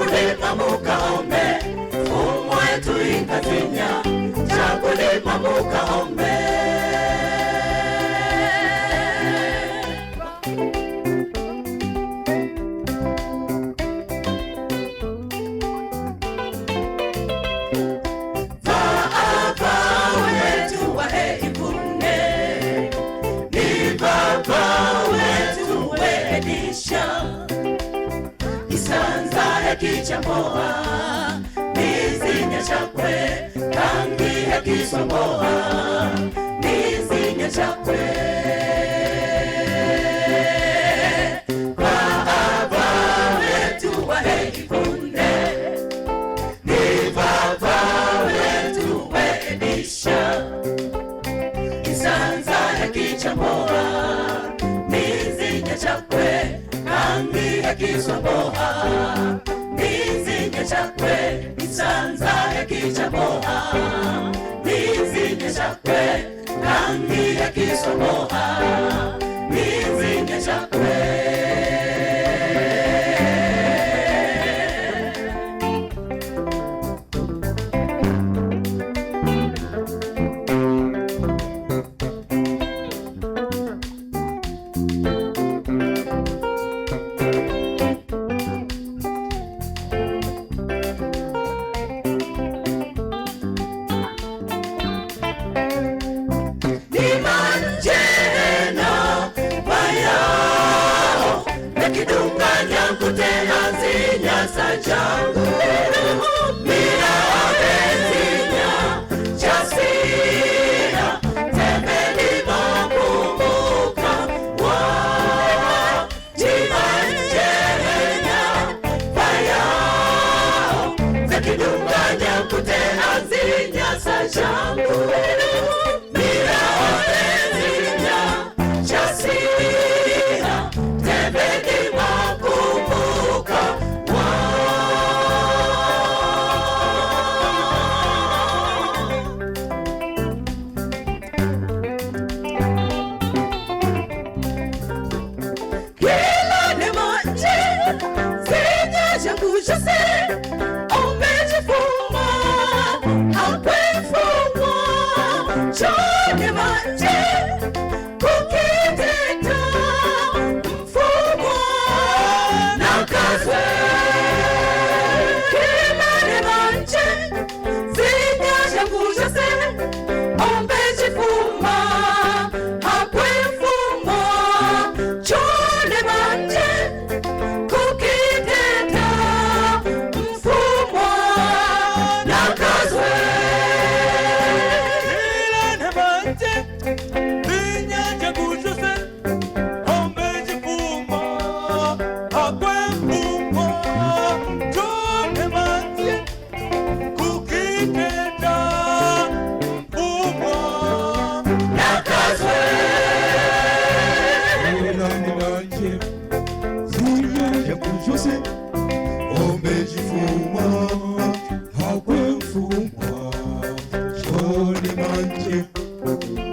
chakulima mukaombe, umwetu inkazinya, chakulima mukaombe. Isanza kichamboa nizinya chakwe kangi kisomboa nizinya chakwe baba wetu wahekifunde ni baba wetu waedisha Isanza kichamboa nizinya chakwe kangi kisomboa nizinya chakwe Isanza kichaboa nizinya chakwe kangi kisomboa nizinya chakwe. Sajangu mira abezinya chasira temeli makumbuka wa jimanjenya faya zakidunganya kutena zinya sajangu mira abezinya chasira temeli makumbuka je sais, on met du fuma, après fuma, j'en ai mangé, cookie d'état, fuma, n'a qu'à se, qui m'a mangé, c'est j'avoue, je sais, on met du fuma, après fuma, j'en ai mangé, cookie Fuma, Johnny Manche.